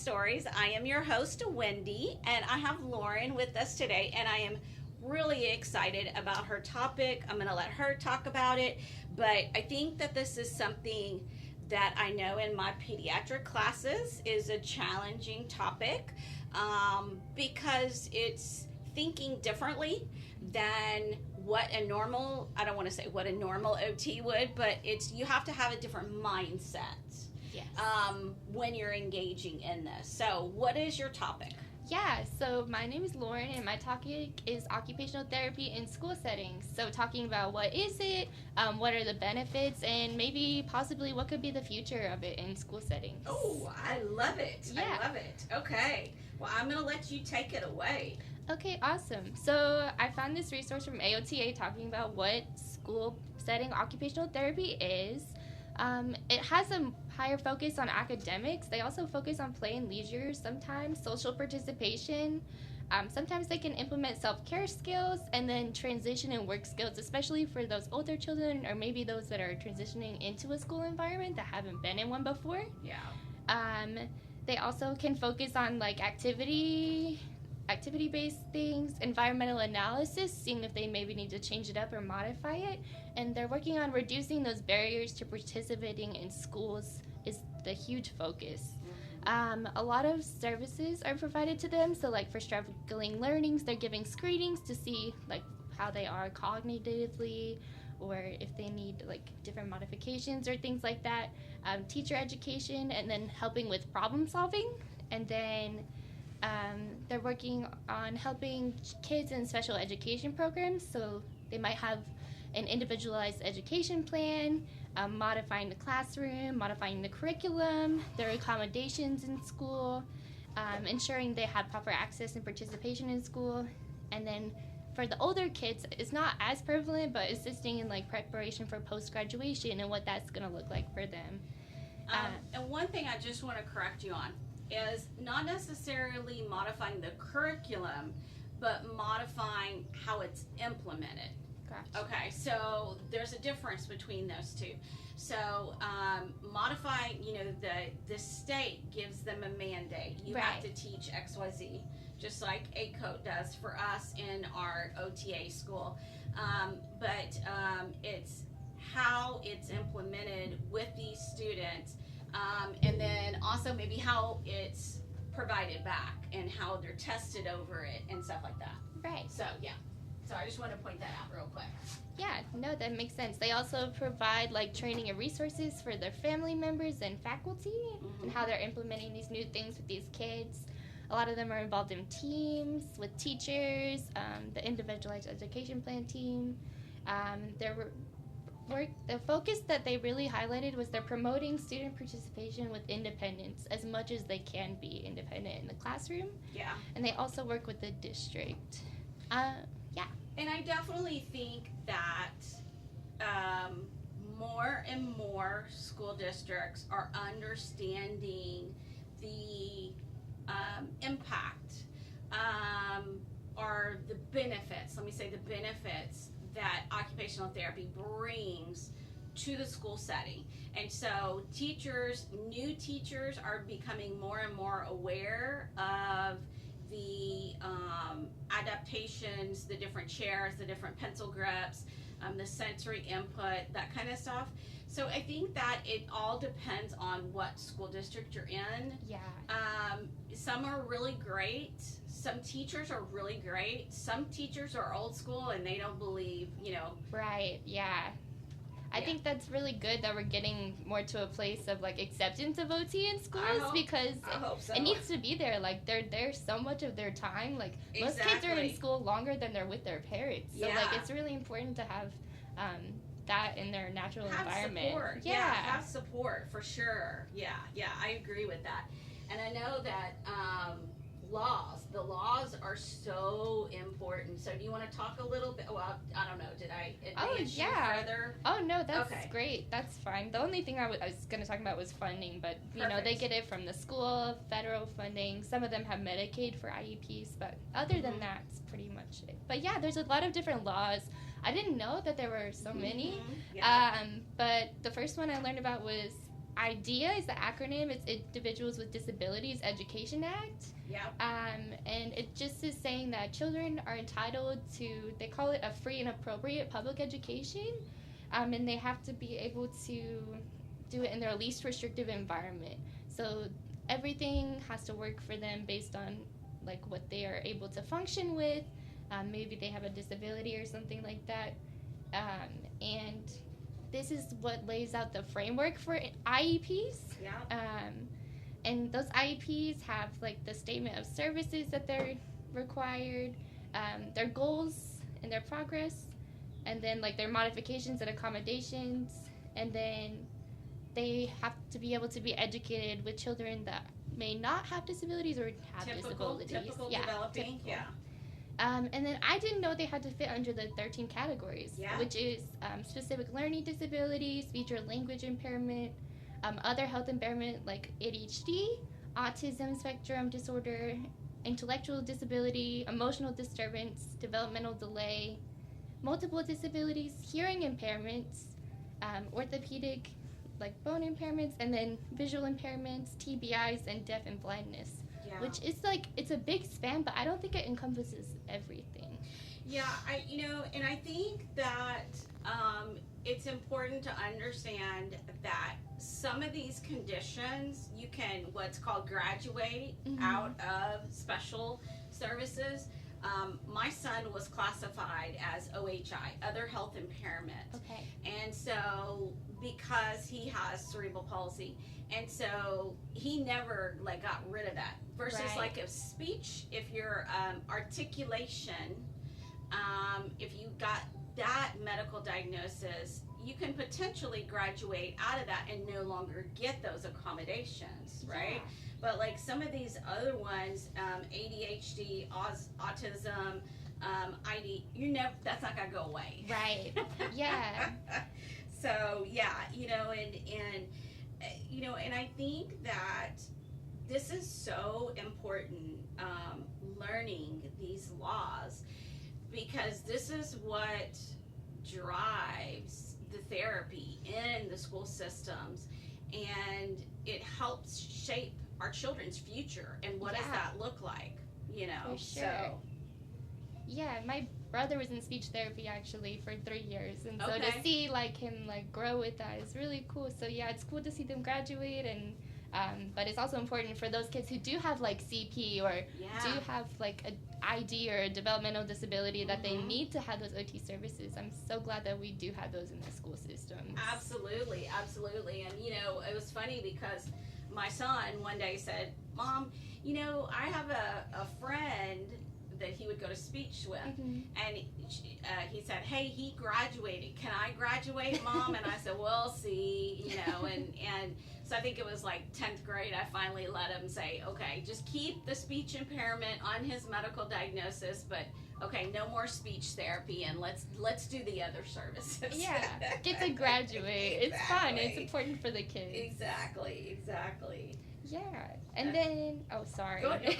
Stories. I am your host, Wendy, and I have Lauren with us today, and I am really excited about her topic. I'm going to let her talk about it, but I think that this is something that I know in my pediatric classes is a challenging topic because it's thinking differently than what a normal, I don't want to say what a normal OT would, but it's you have to have a different mindset. Yes. When you're engaging in this. So, what is your topic? Yeah, so my name is Lauren, and my topic is occupational therapy in school settings. So, talking about what is it, what are the benefits, and maybe possibly what could be the future of it in school settings. Oh, I love it. Yeah. I love it. Okay. Well, I'm going to let you take it away. Okay, awesome. So, I found this resource from AOTA talking about what school setting occupational therapy is. It has a higher focus on academics. They also focus on play and leisure, sometimes social participation. Sometimes they can implement self-care skills and then transition and work skills, especially for those older children or maybe those that are transitioning into a school environment that haven't been in one before. Yeah. They also can focus on like activity-based things, environmental analysis, seeing if they maybe need to change it up or modify it. And they're working on reducing those barriers to participating in schools is the huge focus. A lot of services are provided to them. So like for struggling learnings, they're giving screenings to see like how they are cognitively or if they need like different modifications or things like that. Teacher education, and then helping with problem solving. And then they're working on helping kids in special education programs. So they might have an individualized education plan, modifying the classroom, modifying the curriculum, their accommodations in school, ensuring they have proper access and participation in school. And then for the older kids, it's not as prevalent, but assisting in like preparation for post-graduation and what that's going to look like for them. And one thing I just want to correct you on is not necessarily modifying the curriculum, but modifying how it's implemented. Gotcha. Okay, so there's a difference between those two. So modifying, the state gives them a mandate. You have to teach XYZ, just like ACOT does for us in our OTA school. But it's how it's implemented with these students, and then also maybe how it's provided back and how they're tested over it and stuff like that. Right. So, yeah. So I just want to point that out real quick. Yeah, no, that makes sense. They also provide like training and resources for their family members and faculty and how they're implementing these new things with these kids. A lot of them are involved in teams with teachers, the individualized education plan team. The focus that they really highlighted was they're promoting student participation with independence as much as they can be independent in the classroom. Yeah. And they also work with the district. And I definitely think that more and more school districts are understanding the impact or the benefits, let me say the benefits that occupational therapy brings to the school setting. And so new teachers are becoming more and more aware of the adaptations, the different chairs, the different pencil grips, the sensory input, that kind of stuff. So I think that it all depends on what school district you're in. Yeah. Some are really great. Some teachers are really great. Some teachers are old school and they don't believe, Right, yeah. I think that's really good that we're getting more to a place of like acceptance of OT in schools because I hope so. it needs to be there. Like they're there so much of their time. Like most kids are in school longer than they're with their parents. So like it's really important to have that in their natural environment. Support. Yeah, have support for sure. Yeah, I agree with that. And I know that the laws are so important. So do you want to talk a little bit? Well, I don't know. Did I advance you further? Oh, no, that's great. That's fine. The only thing I was going to talk about was funding, but, they get it from the school, federal funding. Some of them have Medicaid for IEPs, but other than that, it's pretty much it. But, yeah, there's a lot of different laws. I didn't know that there were so many, Yeah. but the first one I learned about was IDEA is the acronym. It's Individuals with Disabilities Education Act. Yeah. And it just is saying that children are entitled to, they call it a free and appropriate public education, and they have to be able to do it in their least restrictive environment. So everything has to work for them based on like what they are able to function with. Maybe they have a disability or something like that. And this is what lays out the framework for IEPs. Yeah. And those IEPs have like the statement of services that they're required, their goals and their progress, and then like their modifications and accommodations, and then they have to be able to be educated with children that may not have disabilities or have disabilities. Typical developing. Typical. Yeah. And then I didn't know they had to fit under the 13 categories, which is specific learning disabilities, speech or language impairment, other health impairment like ADHD, autism spectrum disorder, intellectual disability, emotional disturbance, developmental delay, multiple disabilities, hearing impairments, orthopedic like bone impairments, and then visual impairments, TBIs, and deaf and blindness. Yeah. Which is like, it's a big span, but I don't think it encompasses everything. Yeah, and I think that it's important to understand that some of these conditions you can what's called graduate out of special services. My son was classified as OHI, other health impairment. Okay. And so because he has cerebral palsy, and so he never like got rid of that. Versus like if speech, if your articulation, if you got that medical diagnosis, you can potentially graduate out of that and no longer get those accommodations, right? Yeah. But like some of these other ones, ADHD, autism, that's not gonna go away. Right. Yeah. So yeah, and I think that this is so important, learning these laws, because this is what drives the therapy in the school systems, and it helps shape our children's future. And what does that look like? For sure. So. Yeah, my brother was in speech therapy actually for 3 years, and so Okay. to see like him like grow with that is really cool. So yeah, it's cool to see them graduate, and but it's also important for those kids who do have like CP or do have like a ID or a developmental disability that they need to have those OT services. I'm so glad that we do have those in the school systems. Absolutely. And it was funny because my son one day said, "Mom, I have a friend that he would go to speech with," and he said, "Hey, he graduated. Can I graduate, Mom?" And I said, "We'll see," and so I think it was like 10th grade. I finally let him say, "Okay, just keep the speech impairment on his medical diagnosis, but okay, no more speech therapy, and let's do the other services." Yeah, get to graduate. It's fun. It's Exactly. important for the kids. Exactly. Yeah, and then sorry. Go ahead.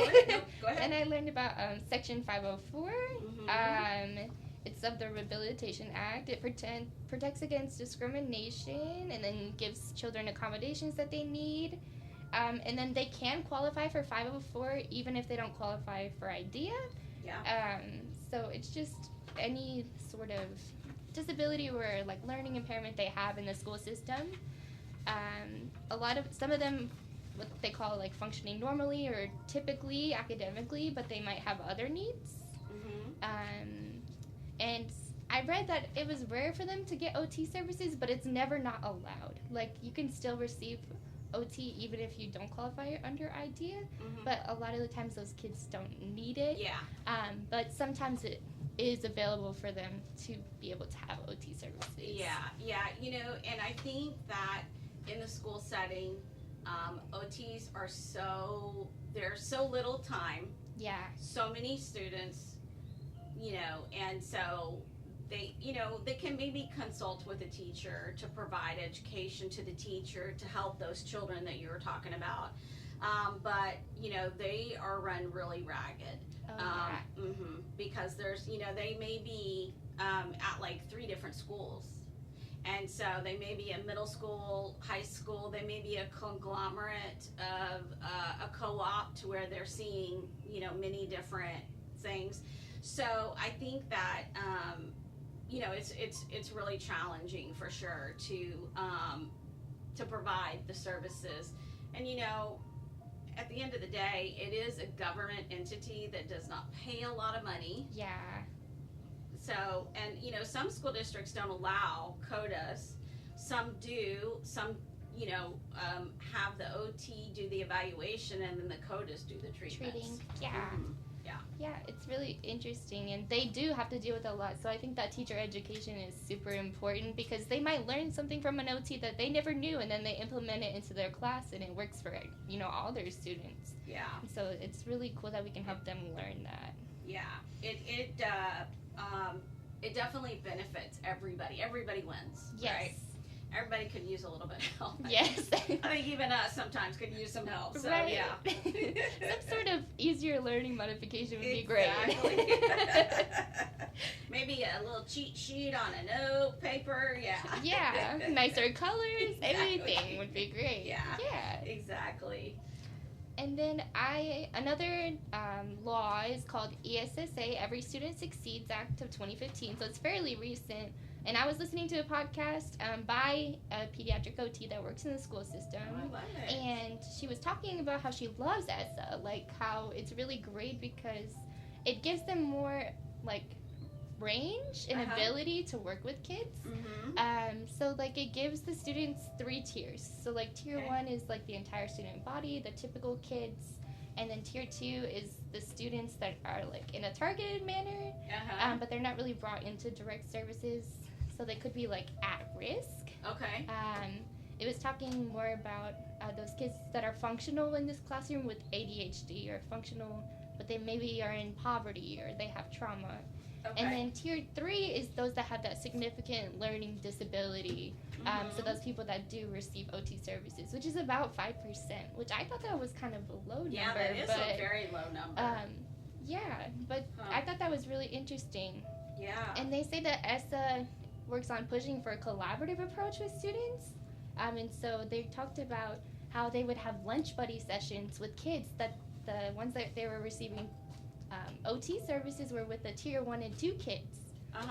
Go ahead. And I learned about Section 504. Mhm. It's of the Rehabilitation Act. It protects against discrimination, and then gives children accommodations that they need. And then they can qualify for 504 even if they don't qualify for IDEA. Yeah. So it's just any sort of disability or like learning impairment they have in the school system. Some of them, what they call like functioning normally or typically academically, but they might have other needs. And I read that it was rare for them to get OT services, but it's never not allowed. Like you can still receive OT even if you don't qualify under IDEA, but a lot of the times those kids don't need it. Yeah. But sometimes it is available for them to be able to have OT services. Yeah. And I think that in the school setting, OTs are there's so little time, Yeah. so many students, and so they can maybe consult with a teacher to provide education to the teacher to help those children that you were talking about. But they are run really ragged. Because there's they may be at like 3 different schools, And so they may be a middle school, high school, they may be a conglomerate of a co-op to where they're seeing, you know, many different things. So I think that, you know, it's really challenging for sure to provide the services. And, you know, at the end of the day, it is a government entity that does not pay a lot of money. Yeah. So, and you know, some school districts don't allow CODAs. Some do. Some, you know, have the OT do the evaluation, and then the CODAs do the treatments. Treating. Yeah. Mhm. Yeah, it's really interesting, and they do have to deal with a lot. So I think that teacher education is super important because they might learn something from an OT that they never knew, and then they implement it into their class, and it works for, you know, all their students. Yeah. And so it's really cool that we can help them learn that. Yeah. It definitely benefits everybody. Everybody wins. Yes. Right? Everybody could use a little bit of help. Yes. I think even us sometimes could use some help. So Right. yeah. Some sort of easier learning modification would be great. Exactly. Maybe a little cheat sheet on a note paper. Yeah. Yeah. Nicer colors. Exactly. Anything would be great. Yeah. Yeah. Exactly. And then another law is called ESSA, Every Student Succeeds Act of 2015. So it's fairly recent. And I was listening to a podcast by a pediatric OT that works in the school system. Oh, I love it. And she was talking about how she loves ESSA, like how it's really great because it gives them more like range and ability to work with kids. Mm-hmm. So like it gives the students 3 tiers. So like tier 1 is like the entire student body, the typical kids, and then tier 2 is the students that are like in a targeted manner, but they're not really brought into direct services, so they could be like at risk. Okay. It was talking more about those kids that are functional in this classroom with ADHD or functional, but they maybe are in poverty or they have trauma. Okay. And then tier 3 is those that have that significant learning disability. So those people that do receive OT services, which is about 5%, which I thought that was kind of a low number. Yeah, that is a very low number. Yeah, but I thought that was really interesting. Yeah. And they say that ESSA works on pushing for a collaborative approach with students. And so they talked about how they would have lunch buddy sessions with kids, that the ones that they were receiving OT services were with the tier 1 and 2 kids.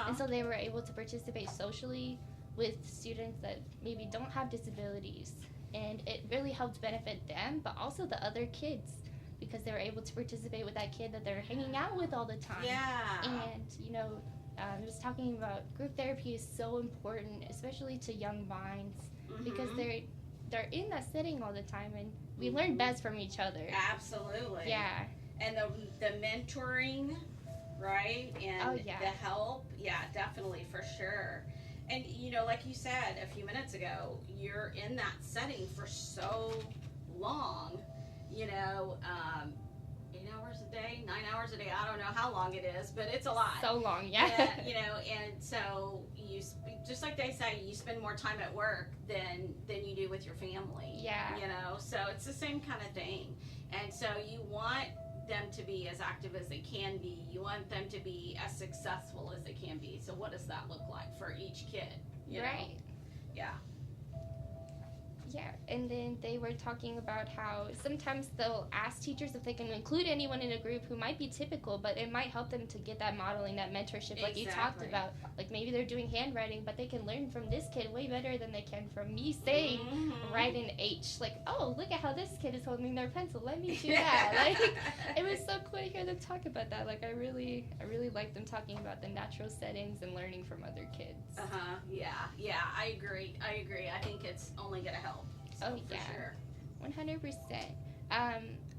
And so they were able to participate socially with students that maybe don't have disabilities. And it really helped benefit them, but also the other kids, because they were able to participate with that kid that they're hanging out with all the time. Yeah. And, you know, I was talking about group therapy is so important, especially to young minds, because they're in that setting all the time, and we learn best from each other. Absolutely. Yeah. And the mentoring, right? And the help, yeah, definitely, for sure. And, you know, like you said a few minutes ago, you're in that setting for so long, you know, 8 hours a day, 9 hours a day, I don't know how long it is, but it's a lot. So long, yeah. And, you know, and so just like they say, you spend more time at work than you do with your family. Yeah. You know, so it's the same kind of thing. And so you want them to be as active as they can be. You want them to be as successful as they can be. So what does that look like for each kid? You know? Yeah. Yeah, and then they were talking about how sometimes they'll ask teachers if they can include anyone in a group who might be typical, but it might help them to get that modeling, that mentorship, like you talked about. Like maybe they're doing handwriting, but they can learn from this kid way better than they can from me saying, write an H. Like, oh, look at how this kid is holding their pencil. Let me do that. Like, it was so cool to hear them talk about that. Like, I really liked them talking about the natural settings and learning from other kids. Yeah, I agree. I think it's only going to help. So, oh, yeah. For sure. 100%.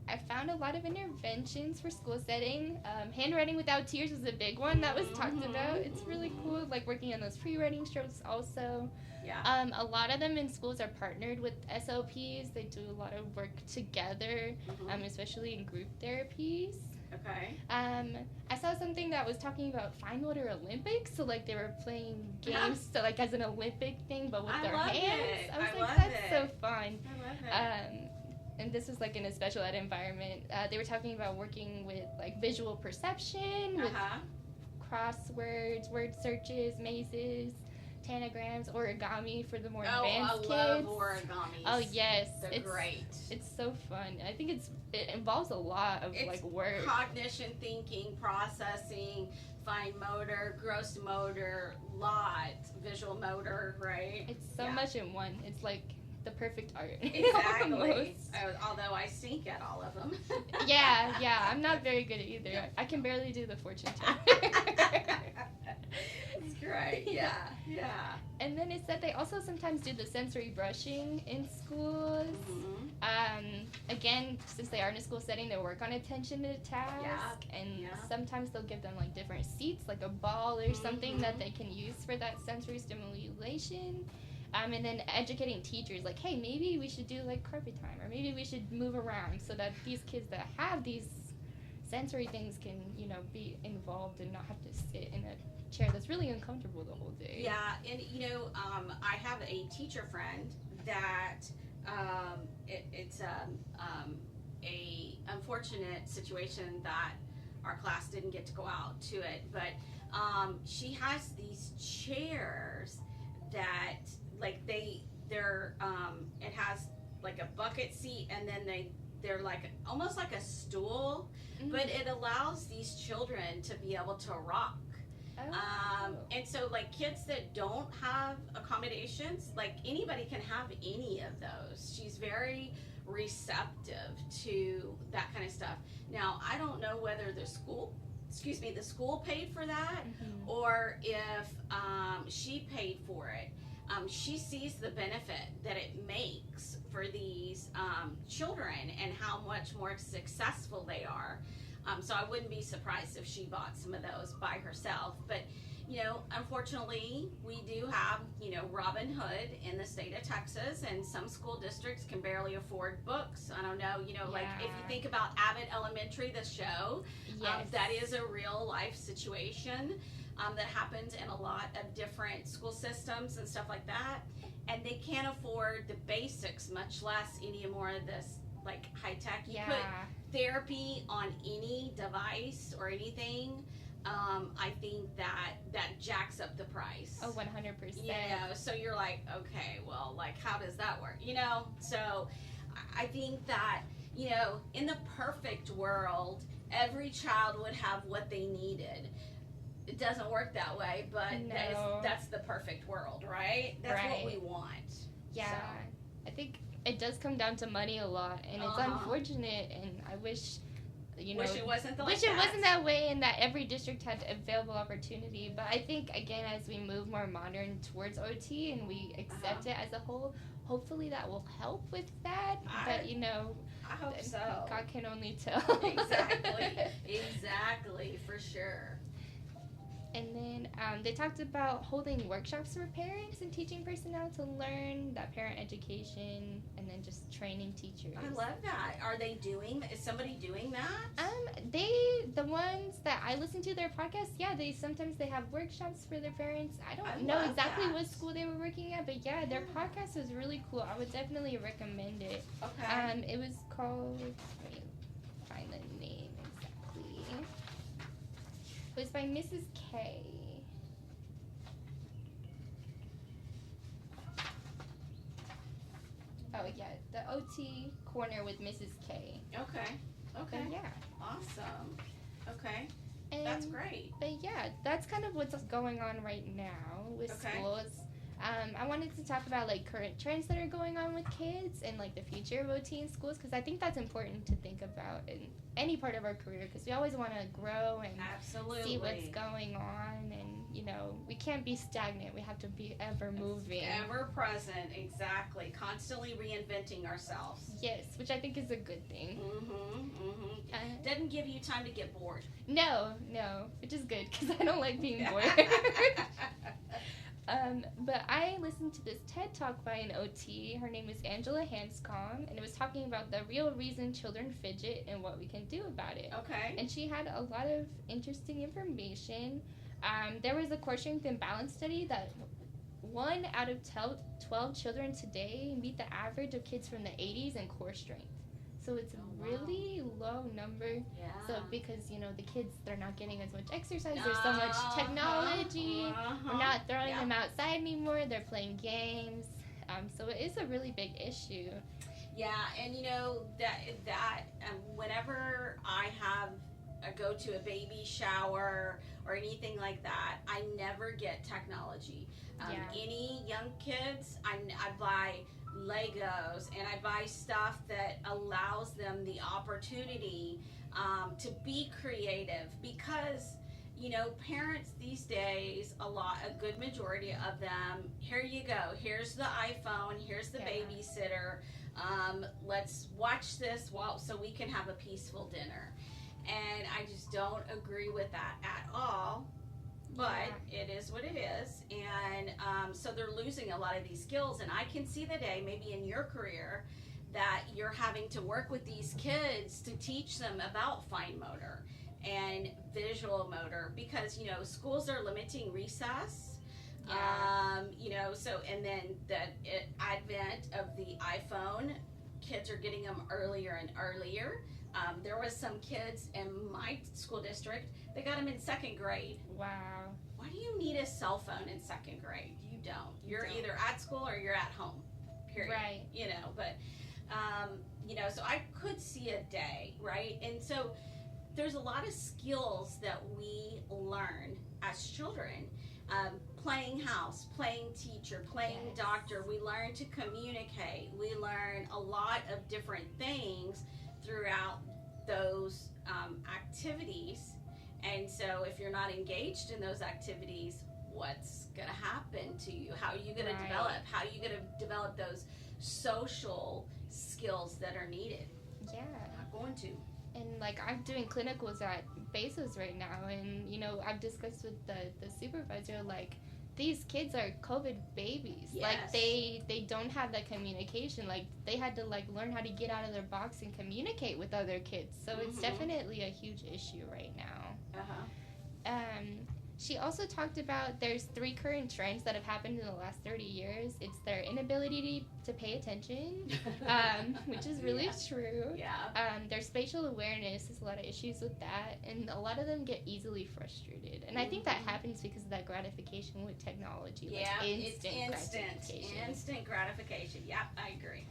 I found a lot of interventions for school setting. Handwriting without tears was a big one that was talked about. It's really cool, like working on those pre-writing strokes also. Yeah. A lot of them in schools are partnered with SLPs. They do a lot of work together, especially in group therapies. Okay. I saw something that was talking about Fine Motor Olympics, so like they were playing games, so like as an Olympic thing, but with their hands. I was like, that's so fun. I love it. And this was like in a special ed environment. They were talking about working with like visual perception, with crosswords, word searches, mazes. tanagrams, origami for the more Oh, advanced I kids. love origamis. Oh yes, They're great. It's so fun. I think it involves a lot of It's work. Cognition, thinking, processing, fine motor, gross motor, visual motor, right? It's so much in one. It's like the perfect art. Exactly. Although I stink at all of them. yeah. I'm not very good at either. I can barely do the fortune teller. That's great. Yeah. And then it said they also sometimes do the sensory brushing in schools. Mm-hmm. Again, since they are in a school setting, they work on attention to task. And sometimes they'll give them like different seats, like a ball or something that they can use for that sensory stimulation. And then educating teachers, like, hey, maybe we should do like carpet time, or maybe we should move around so that these kids that have these sensory things can, be involved and not have to sit in a chair that's really uncomfortable the whole day. Yeah, and I have a teacher friend that it's a unfortunate situation that our class didn't get to go out to it, but she has these chairs that like they're it has like a bucket seat, and then they're like almost like a stool, but it allows these children to be able to rock. And so like kids that don't have accommodations, like anybody can have any of those. She's very receptive to that kind of stuff. Now, I don't know whether the school paid for that, or if she paid for it. She sees the benefit that it makes for these children and how much more successful they are. So I wouldn't be surprised if she bought some of those by herself. But, unfortunately, we do have, Robin Hood in the state of Texas, and some school districts can barely afford books. I don't know, like if you think about Abbott Elementary, the show, that is a real life situation that happens in a lot of different school systems and stuff like that. And they can't afford the basics, much less any more of this like high tech. You put therapy on any device or anything, I think that jacks up the price. Oh, 100%. So you're like, okay, well, like how does that work? So I think that, in the perfect world, every child would have what they needed. It doesn't work that way, but that's the perfect world, right? That's what we want. Yeah. So. I think it does come down to money a lot, and it's unfortunate, and I wish it wasn't that way, and that every district had available opportunity. But I think, again, as we move more modern towards OT and we accept it as a whole, hopefully that will help with that. But I hope so. God can only tell. Exactly, for sure. And then they talked about holding workshops for parents and teaching personnel to learn that parent education, and then just training teachers. I love that. Is somebody doing that? The ones that I listen to their podcasts, they sometimes they have workshops for their parents. I don't know exactly what school they were working at, but their podcast is really cool. I would definitely recommend it. Okay. It was called, let me find the name exactly. It was by Mrs. K. Oh, the OT Corner with Mrs. K. Okay. But Awesome. Okay. And, that's great. But that's kind of what's going on right now with schools. I wanted to talk about like current trends that are going on with kids and like the future of OT in schools, because I think that's important to think about in any part of our career, because we always want to grow and see what's going on, and we can't be stagnant. We have to be ever moving, ever present. Exactly, constantly reinventing ourselves. Yes, which I think is a good thing. Doesn't give you time to get bored. No, which is good, because I don't like being bored. But I listened to this TED Talk by an OT. Her name is Angela Hanscom, and it was talking about the real reason children fidget and what we can do about it. Okay. And she had a lot of interesting information. There was a core strength and balance study that 1 out of 12 children today meet the average of kids from the 80s in core strength. So it's a Oh, wow. really low number. Yeah. So because, the kids, they're not getting as much exercise. There's so much technology. We're not throwing them outside anymore. They're playing games. So it is a really big issue. Yeah, and that whenever I go to a baby shower or anything like that, I never get technology. Any young kids, I buy Legos and I buy stuff that allows them the opportunity to be creative, because parents these days, a good majority of them, here you go, here's the iPhone, here's the babysitter, let's watch this so we can have a peaceful dinner. And I just don't agree with that at all. But it is what it is. And so they're losing a lot of these skills. And I can see the day, maybe in your career, that you're having to work with these kids to teach them about fine motor and visual motor, because schools are limiting recess. So, and then the advent of the iPhone, kids are getting them earlier and earlier. There was some kids in my school district, they got them in second grade. Wow. Why do you need a cell phone in second grade? You don't. You're either at school or you're at home, period. Right. But so I could see a day, right? And so there's a lot of skills that we learn as children. Playing house, playing teacher, playing doctor. We learn to communicate. We learn a lot of different things throughout those activities. And so if you're not engaged in those activities, what's going to happen to you? How are you going to develop? How are you going to develop those social skills that are needed? Yeah. Not going to. And I'm doing clinicals at Bezos right now, and I've discussed with the supervisor, these kids are COVID babies. Yes. They don't have that communication. They had to learn how to get out of their box and communicate with other kids. So it's definitely a huge issue right now. She also talked about there's 3 current trends that have happened in the last 30 years. It's their inability to pay attention, which is really true. Yeah. Their spatial awareness, there's a lot of issues with that, and a lot of them get easily frustrated. And I think that happens because of that gratification with technology. Instant gratification. Instant gratification. Yeah, I agree.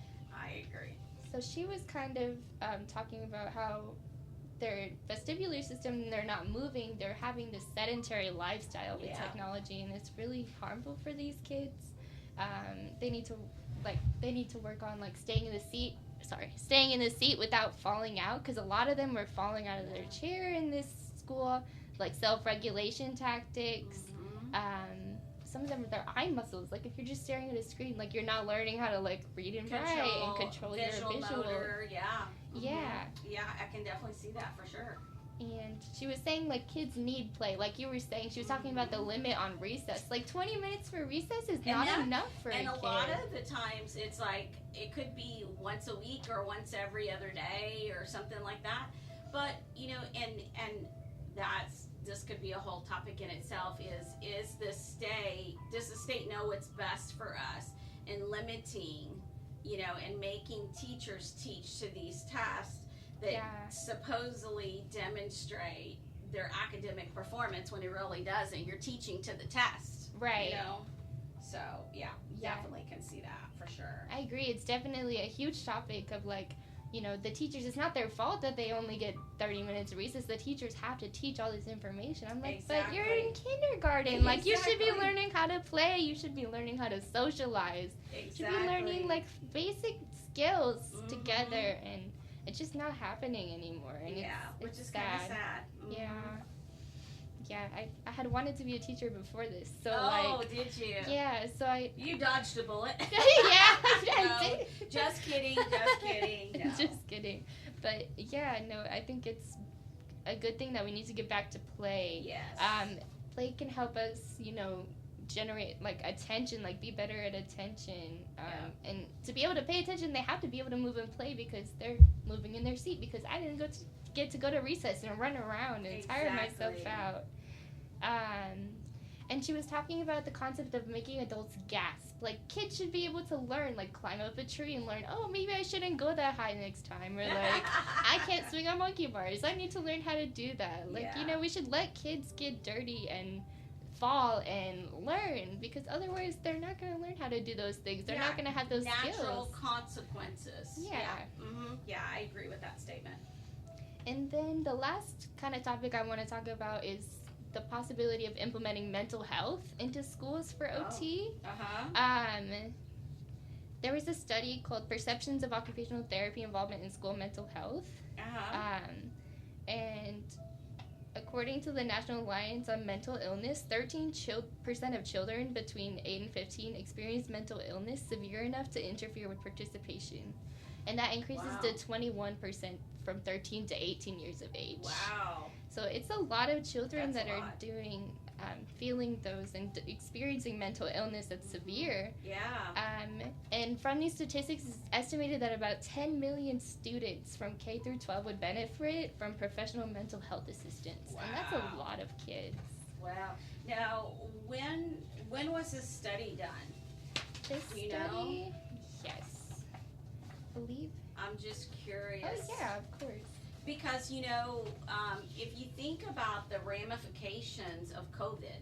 So she was kind of talking about how their vestibular system, they're not moving, they're having this sedentary lifestyle with technology, and it's really harmful for these kids. They need to work on staying in the seat without falling out, because a lot of them were falling out of their chair in this school, self-regulation tactics. Some of them, their eye muscles, if you're just staring at a screen, you're not learning how to read and write and control your visual motor. Yeah, I can definitely see that for sure. And she was saying kids need play, you were saying. She was talking about the limit on recess. 20 minutes for recess is not enough for a kid. And a lot of the times it's it could be once a week or once every other day or something like that. But and this could be a whole topic in itself, does the state know what's best for us in limiting, and making teachers teach to these tests that supposedly demonstrate their academic performance when it really doesn't. You're teaching to the test. Right. So, definitely can see that for sure. I agree. It's definitely a huge topic of the teachers, it's not their fault that they only get 30 minutes of recess. The teachers have to teach all this information. I'm but you're in kindergarten. You should be learning how to play. You should be learning how to socialize. You should be learning basic skills together, and it's just not happening anymore. And which is kind of sad. Yeah, I had wanted to be a teacher before this, so did you? Yeah, so You dodged a bullet. I did. Just kidding. No. Just kidding. But I think it's a good thing that we need to get back to play. Yes. Play can help us, generate attention, be better at attention. And to be able to pay attention, they have to be able to move and play, because they're moving in their seat, because I didn't get to go to recess and run around and tire myself out. And she was talking about the concept of making adults gasp. Like, kids should be able to learn, like, climb up a tree and learn, oh, maybe I shouldn't go that high next time. Or, like, I can't swing on monkey bars. I need to learn how to do that. Like, Yeah. you know, we should let kids get dirty and fall and learn, because otherwise they're not going to learn how to do those things. They're not going to have those natural skills. consequences. Yeah. Yeah, I agree with that statement. And then the last kind of topic I want to talk about is the possibility of implementing mental health into schools for OT. There was a study called Perceptions of Occupational Therapy Involvement in School Mental Health. And according to the National Alliance on Mental Illness, 13% of children between 8 and 15 experience mental illness severe enough to interfere with participation. And that increases to 21% from 13 to 18 years of age. Wow. So it's a lot of children That's that a are lot. doing, feeling those and experiencing mental illness that's severe. Yeah. And from these statistics, it's estimated that about 10 million students from K through 12 would benefit from professional mental health assistance. And that's a Wow. lot of kids. Wow. Now, when was this study done? This Do you study, know? yes, I believe. I'm just curious. Oh yeah, of course. Because, if you think about the ramifications of COVID,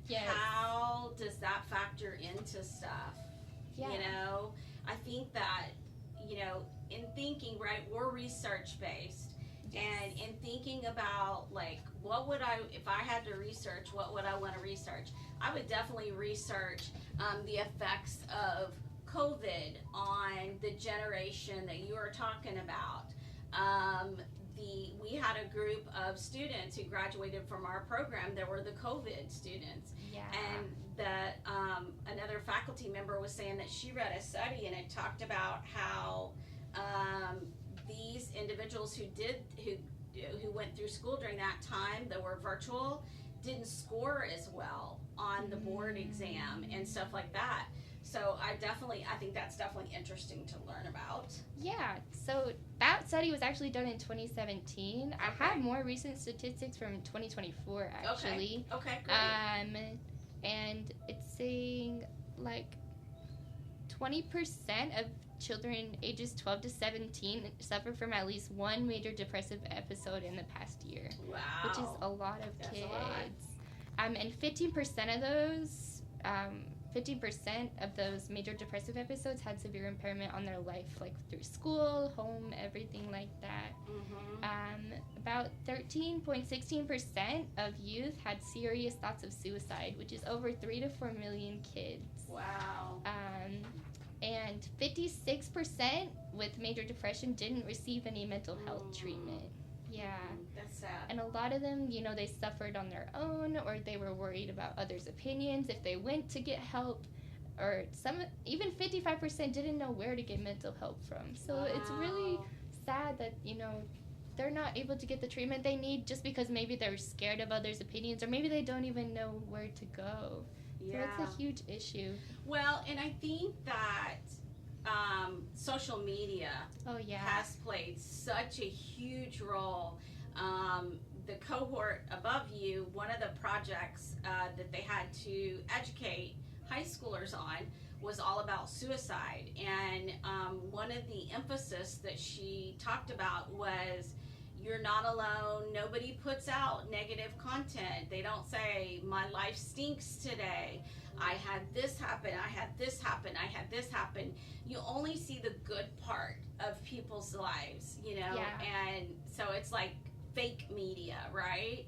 Yes. how does that factor into stuff? Yeah. I think that, in thinking, right, we're research based. And in thinking about, like, if I had to research, what would I want to research? I would definitely research the effects of COVID on the generation that you are talking about. We had a group of students who graduated from our program that were the COVID students. Yeah. And another faculty member was saying that she read a study and it talked about how these individuals who went through school during that time that were virtual didn't score as well on the board exam and stuff like that. So I think that's definitely interesting to learn about. Yeah, so that study was actually done in 2017. I have more recent statistics from 2024, actually. Okay, great. And it's saying, like, 20% of children ages 12 to 17 suffer from at least one major depressive episode in the past year. Wow. Which is a lot of That's kids. a lot. And 15% of those, 15% of those major depressive episodes had severe impairment on their life, like through school, home, everything like that. About 13.16% of youth had serious thoughts of suicide, which is over 3 to 4 million kids. Wow. And 56% with major depression didn't receive any mental health treatment. Yeah. That's sad. And a lot of them, they suffered on their own, or they were worried about others' opinions if they went to get help, or even 55% didn't know where to get mental help from. So it's really sad that, they're not able to get the treatment they need just because maybe they're scared of others' opinions, or maybe they don't even know where to go. Yeah. So it's a huge issue. Well, and I think that social media has played such a huge role. The cohort above you, one of the projects that they had to educate high schoolers on was all about suicide. And one of the emphasis that she talked about was, you're not alone. Nobody puts out negative content. They don't say, my life stinks today. I had this happen. I had this happen. I had this happen. You only see the good part of people's lives, Yeah. And so it's like fake media, right?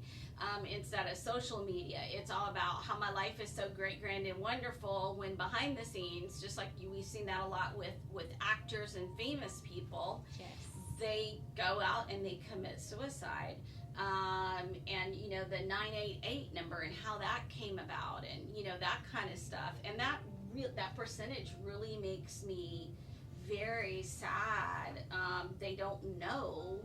Instead of social media, it's all about how my life is so great, grand, and wonderful, when behind the scenes, just like we've seen that a lot with actors and famous people, Yes. they go out and they commit suicide. And the 988 number and how that came about, and that kind of stuff, and that percentage really makes me very sad. They don't know.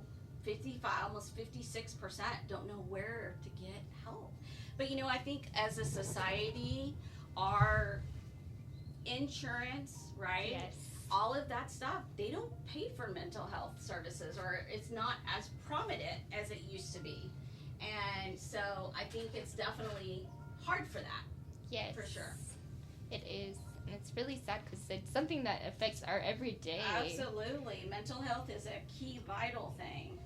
55, almost 56% don't know where to get help. But I think as a society, our insurance, right? Yes. All of that stuff, they don't pay for mental health services, or it's not as prominent as it used to be. And so I think it's definitely hard for that. Yes. For sure. It is. And it's really sad because it's something that affects our everyday. Absolutely. Mental health is a key vital thing.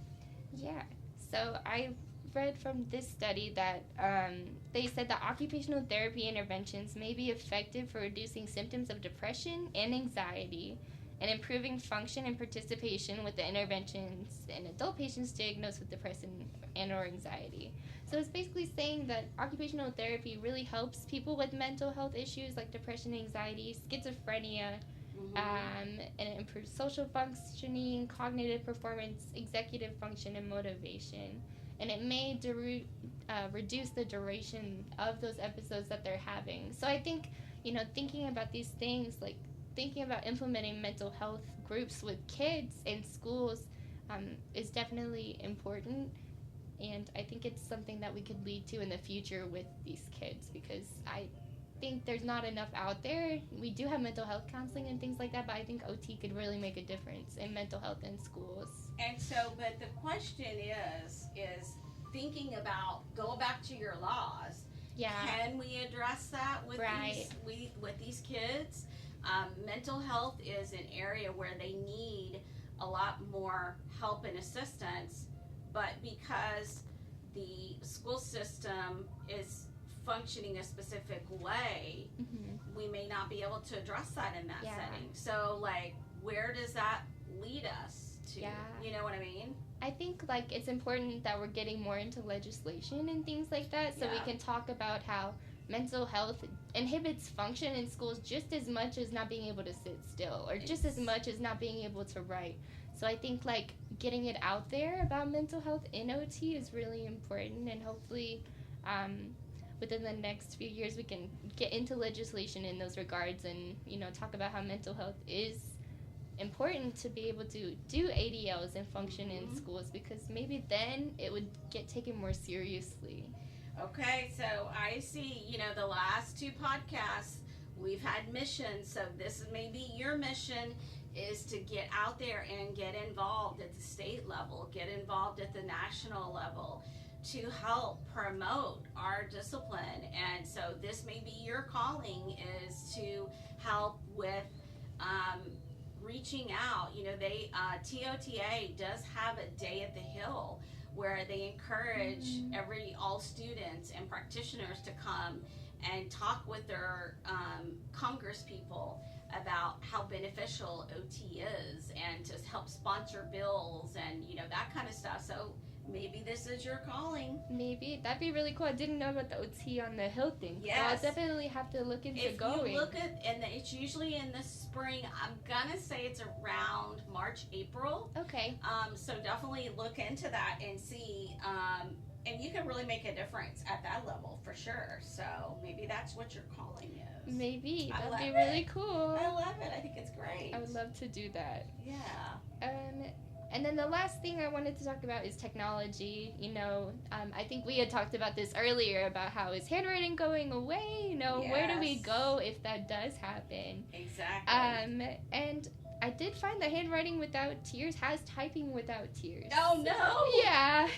Yeah. So I read from this study that they said that occupational therapy interventions may be effective for reducing symptoms of depression and anxiety and improving function and participation with the interventions in adult patients diagnosed with depression and or anxiety. So it's basically saying that occupational therapy really helps people with mental health issues like depression, anxiety, schizophrenia, and it improves social functioning, cognitive performance, executive function, and motivation. And it may reduce the duration of those episodes that they're having. So I think, thinking about these things, like thinking about implementing mental health groups with kids in schools is definitely important. And I think it's something that we could lead to in the future with these kids because I think there's not enough out there. We do have mental health counseling and things like that, but I think OT could really make a difference in mental health in schools. And so, but the question is thinking about, go back to your laws. Yeah. Can we address that with these kids? Mental health is an area where they need a lot more help and assistance, but because the school system is functioning a specific way, we may not be able to address that in that setting. So, like, where does that lead us to? Yeah. You know what I mean? I think, like, it's important that we're getting more into legislation and things like that so we can talk about how mental health inhibits function in schools just as much as not being able to sit still or just as much as not being able to write. So I think, like, getting it out there about mental health in OT is really important, and hopefully within the next few years we can get into legislation in those regards and, talk about how mental health is important to be able to do ADLs and function in schools because maybe then it would get taken more seriously. Okay, so I see, the last two podcasts we've had missions, so this is maybe your mission is to get out there and get involved at the state level, get involved at the national level to help promote our discipline. And so this may be your calling is to help with reaching out. TOTA does have a Day at the Hill where they encourage all students and practitioners to come and talk with their Congress people about how beneficial OT is and to help sponsor bills and that kind of stuff. So maybe this is your calling. Maybe. That'd be really cool. I didn't know about the OT on the Hill thing. Yes. So I'll definitely have to look into going. If you look at, and it's usually in the spring, I'm going to say it's around March, April. Okay. So definitely look into that and see, and you can really make a difference at that level for sure. So maybe that's what your calling is. Maybe. That'd be really cool. I love it. I think it's great. I would love to do that. Yeah. And then the last thing I wanted to talk about is technology. I think we had talked about this earlier about how is handwriting going away? Where do we go if that does happen? Exactly. And I did find that handwriting without tears has typing without tears. Oh, no! Yeah.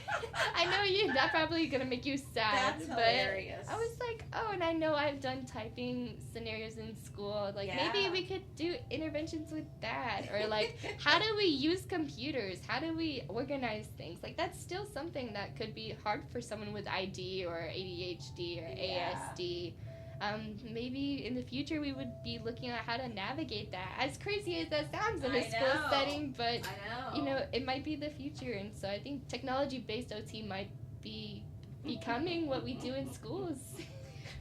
I know that's probably going to make you sad. That's hilarious. I was like, and I know I've done typing scenarios in school. Like, maybe we could do interventions with that. Or, like, how do we use computers? How do we organize things? Like, that's still something that could be hard for someone with ID or ADHD or ASD. Maybe in the future we would be looking at how to navigate that. As crazy as that sounds in a school setting, but it might be the future. And so I think technology-based OT might be becoming what we do in schools.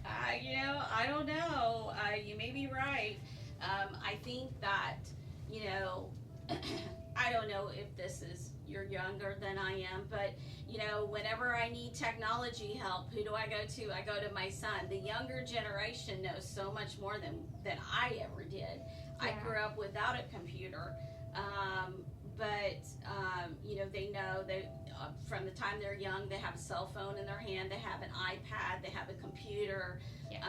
I don't know. You may be right. I think that, I don't know if you're younger than I am, but whenever I need technology help, who do I go to? I go to my son. The younger generation knows so much more than I ever did. Yeah. I grew up without a computer, but they know that from the time they're young, they have a cell phone in their hand, they have an iPad, they have a computer. Yes.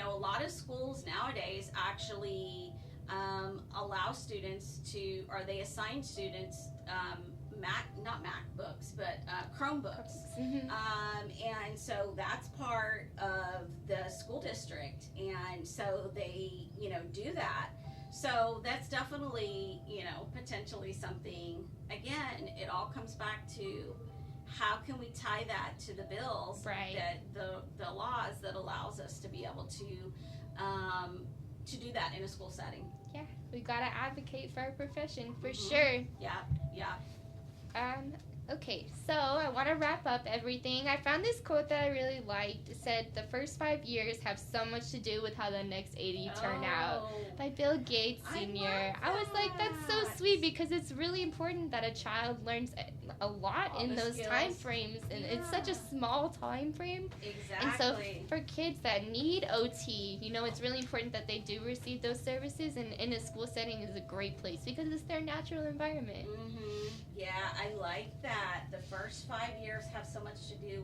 A lot of schools nowadays actually allow students to, or they assign students not MacBooks, but Chromebooks. Mhm. And so that's part of the school district, and so they, do that. So that's definitely, potentially something. Again, it all comes back to how can we tie that to the bills, Right. that the laws that allows us to be able to do that in a school setting. Yeah, we gotta advocate for our profession for Mhm. sure. Yeah. Okay, so I want to wrap up everything. I found this quote that I really liked. It said, "The first 5 years have so much to do with how the next 80 turn out." By Bill Gates I Sr. love I was like, that's so that. sweet because it's really important that a child learns a lot All in the those skills. time frames, and it's such a Yeah. small time frame. And so Exactly. for kids that need OT, it's really important that they do receive those services, and in a school setting is a great place because it's their natural environment. Yeah, I like that. The first 5 years have so much to do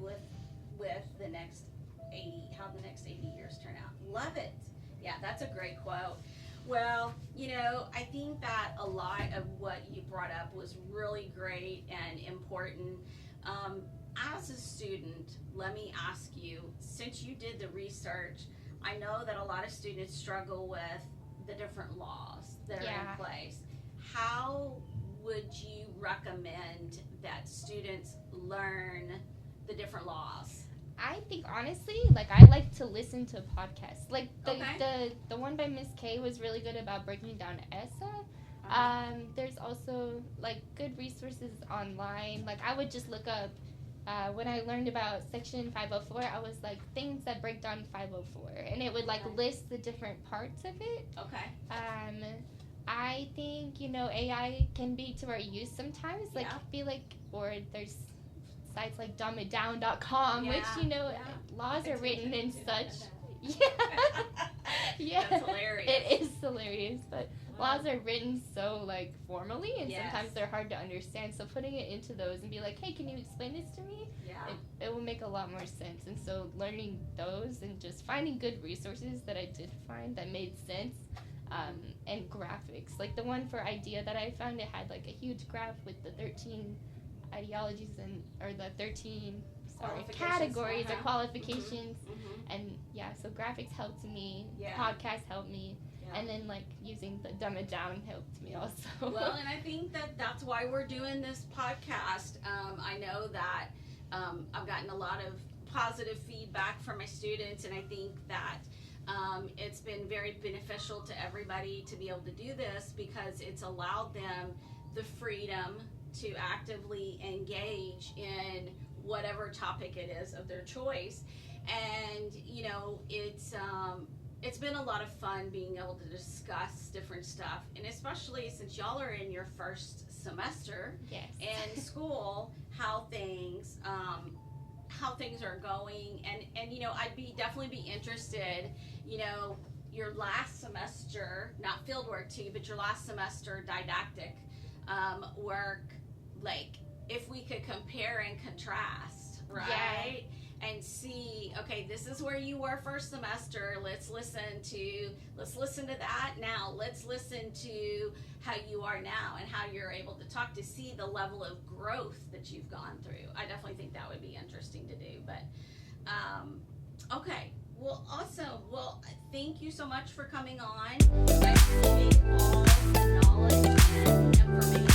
with the next 80, how the next 80 years turn out. Love it. Yeah, that's a great quote. Well, I think that a lot of what you brought up was really great and important. As a student, let me ask you, since you did the research, I know that a lot of students struggle with the different laws that are Yeah. in place. How would you recommend that students learn the different laws? I think honestly, I like to listen to podcasts. The one by Miss K was really good about breaking down ESSA. There's also good resources online. I would just look up when I learned about Section 504. I was like things that break down 504, and it would Okay. list the different parts of it. Okay. I think AI can be to our use sometimes. Yeah. Or there's sites like dumbitdown.com, which laws are written in such. Yeah. That's hilarious. It is hilarious, but laws are written so formally, and Yes. sometimes they're hard to understand. So putting it into those and be like, hey, can you explain this to me? Yeah. It will make a lot more sense. And so learning those and just finding good resources that I did find that made sense, and graphics. Like the one for IDEA that I found, it had a huge graph with the 13 ideologies or the 13 categories or qualifications. And so graphics helped me, Yeah. podcasts helped me, Yeah. and then using the Dumb It Down helped me also. Well, and I think that's why we're doing this podcast. I know that I've gotten a lot of positive feedback from my students, and I think that it's been very beneficial to everybody to be able to do this because it's allowed them the freedom to actively engage in whatever topic it is of their choice. And it's been a lot of fun being able to discuss different stuff, and especially since y'all are in your first semester Yes. in school, how things are going, and I'd definitely be interested, your last semester, not field work too, but your last semester didactic work, if we could compare and contrast, right? And see, okay, this is where you were first semester. Let's listen to that now. Let's listen to how you are now and how you're able to talk, to see the level of growth that you've gone through. I definitely think that would be interesting to do. But okay, well, awesome. Well, thank you so much for coming on. You guys gave all the knowledge and information